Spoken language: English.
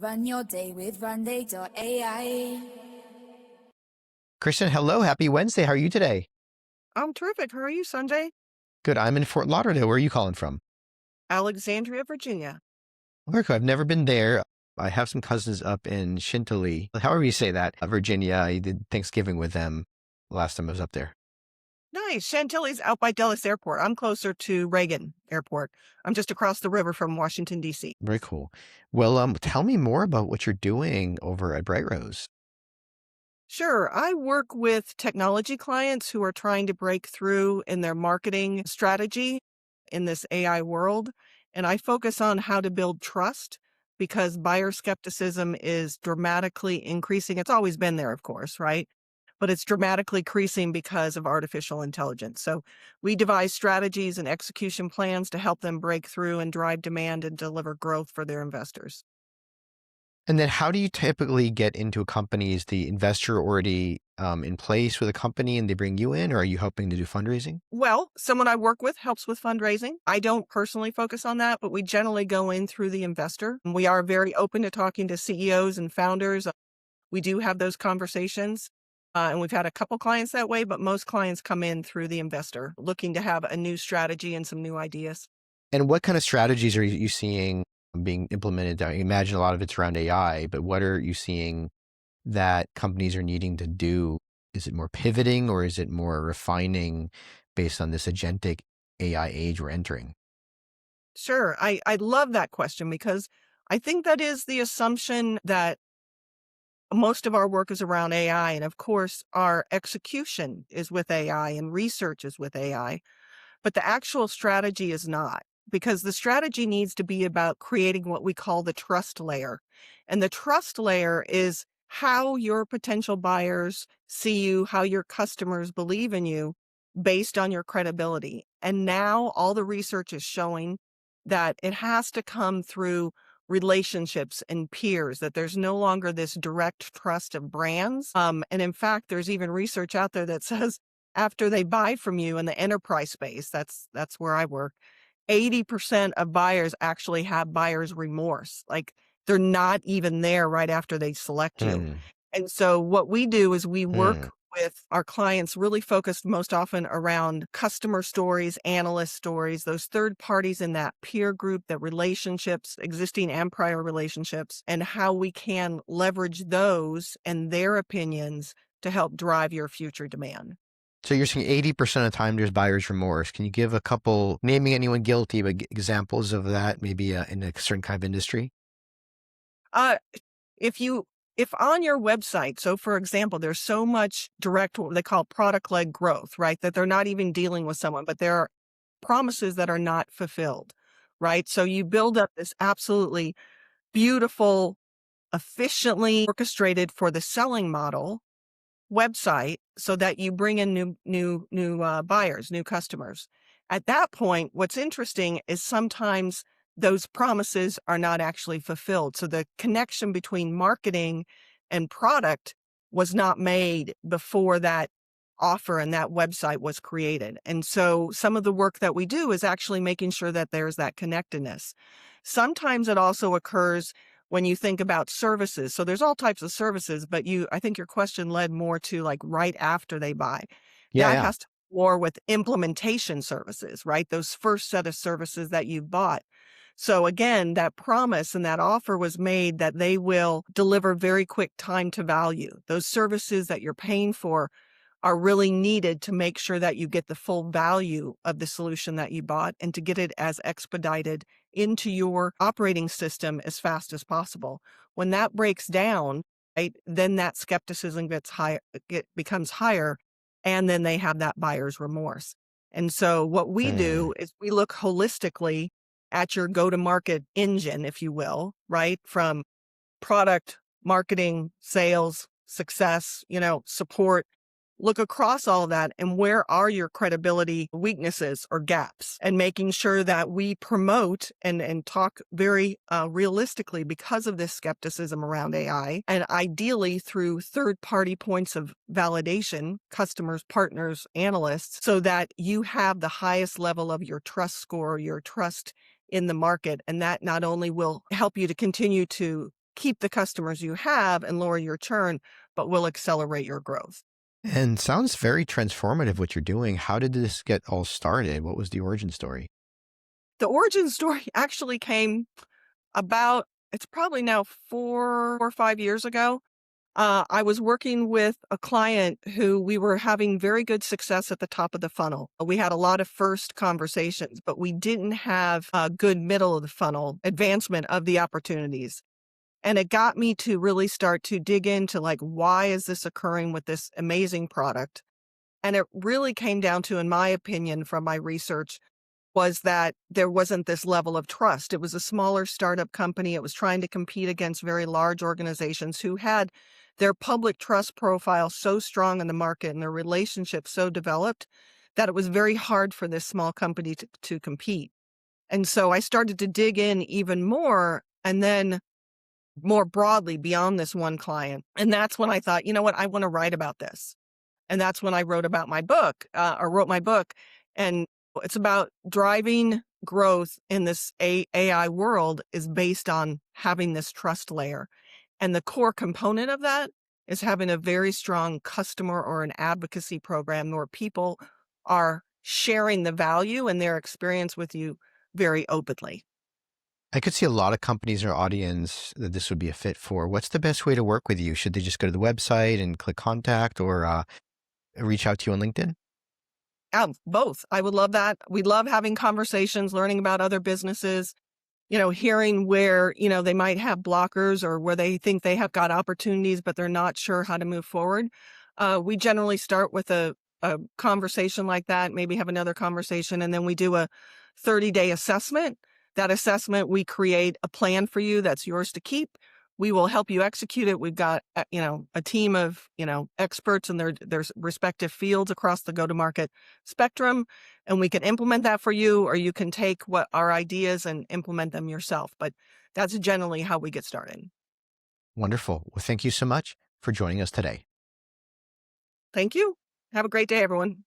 Run your day with Runday.ai. Kristin, hello. Happy Wednesday. How are you today? I'm terrific. How are you, Sanjay? Good. I'm in Fort Lauderdale. Where are you calling from? Alexandria, Virginia. Very cool. I've never been there. I have some cousins up in Chantilly, however you say that, Virginia. I did Thanksgiving with them last time I was up there. Nice. Chantilly's out by Dulles Airport. I'm closer to Reagan Airport. I'm just across the river from Washington, D.C. Very cool. Well, tell me more about what you're doing over at Brightrose. Sure. I work with technology clients who are trying to break through in their marketing strategy in this AI world. And I focus on how to build trust because buyer skepticism is dramatically increasing. It's always been there, of course, right? But it's dramatically increasing because of artificial intelligence. So we devise strategies and execution plans to help them break through and drive demand and deliver growth for their investors. And then how do you typically get into a company? Is the investor already in place with a company and they bring you in, or are you helping to do fundraising? Well, someone I work with helps with fundraising. I don't personally focus on that, but we generally go in through the investor. We are very open to talking to CEOs and founders. We do have those conversations. And we've had a couple clients that way, but most clients come in through the investor looking to have a new strategy and some new ideas. And what kind of strategies are you seeing being implemented? I imagine a lot of it's around AI, but what are you seeing that companies are needing to do? Is it more pivoting or is it more refining based on this agentic AI age we're entering? Sure. I love that question because I think that is the assumption that most of our work is around AI. And of course, our execution is with AI and research is with AI, but the actual strategy is not. Because the strategy needs to be about creating what we call the trust layer. And the trust layer is how your potential buyers see you, how your customers believe in you based on your credibility. And now all the research is showing that it has to come through relationships and peers, that there's no longer this direct trust of brands. And in fact, there's even research out there that says after they buy from you in the enterprise space, that's where I work, 80% of buyers actually have buyer's remorse. Like they're not even there right after they select you. Hmm. And so what we do is we Hmm. work with our clients really focused most often around customer stories, analyst stories, those third parties in that peer group, the relationships, existing and prior relationships, and how we can leverage those and their opinions to help drive your future demand. So you're saying 80% of the time there's buyer's remorse. Can you give a couple, naming anyone guilty, but examples of that, maybe in a certain kind of industry? Uh, if on your website, so for example, there's so much direct, what they call product-led growth, right? That they're not even dealing with someone, but there are promises that are not fulfilled, right? So you build up this absolutely beautiful, efficiently orchestrated for the selling model website so that you bring in new buyers, new customers. At that point, what's interesting is sometimes those promises are not actually fulfilled. So the connection between marketing and product was not made before that offer and that website was created. And so some of the work that we do is actually making sure that there's that connectedness. Sometimes it also occurs when you think about services. So there's all types of services, but I think your question led more to like right after they buy. Yeah, That yeah. has to war with implementation services, right? Those first set of services that you bought. So again, that promise and that offer was made that they will deliver very quick time to value. Those services that you're paying for are really needed to make sure that you get the full value of the solution that you bought and to get it as expedited into your operating system as fast as possible. When that breaks down, right, then that skepticism gets higher, becomes higher, and then they have that buyer's remorse. And so what we Hmm. do is we look holistically at your go-to-market engine, if you will, right? From product, marketing, sales, success, support. Look across all of that and where are your credibility weaknesses or gaps, and making sure that we promote and talk very realistically because of this skepticism around AI, and ideally through third-party points of validation, customers, partners, analysts, so that you have the highest level of your trust score, your trust in the market. And that not only will help you to continue to keep the customers you have and lower your churn, but will accelerate your growth. And sounds very transformative what you're doing. How did this get all started? What was the origin story? The origin story actually came about, it's probably now 4 or 5 years ago. I was working with a client who we were having very good success at the top of the funnel. We had a lot of first conversations, but we didn't have a good middle of the funnel advancement of the opportunities. And it got me to really start to dig into like, why is this occurring with this amazing product? And it really came down to, in my opinion, from my research, was that there wasn't this level of trust. It was a smaller startup company. It was trying to compete against very large organizations who had their public trust profile so strong in the market and their relationship so developed that it was very hard for this small company to compete. And so I started to dig in even more, and then more broadly beyond this one client. And that's when I thought, you know what, I want to write about this. And that's when I wrote about my book, wrote my book. And it's about driving growth in this AI world is based on having this trust layer. And the core component of that is having a very strong customer or an advocacy program where people are sharing the value and their experience with you very openly. I could see a lot of companies in our audience that this would be a fit for. What's the best way to work with you? Should they just go to the website and click contact, or reach out to you on LinkedIn? Both. I would love that. We love having conversations, learning about other businesses, hearing where, they might have blockers or where they think they have got opportunities, but they're not sure how to move forward. We generally start with a conversation like that, maybe have another conversation, and then we do a 30-day assessment. That assessment, we create a plan for you that's yours to keep. We will help you execute it. We've got, a team of, experts in their respective fields across the go-to-market spectrum, and we can implement that for you, or you can take what our ideas and implement them yourself. But that's generally how we get started. Wonderful. Well, thank you so much for joining us today. Thank you. Have a great day, everyone.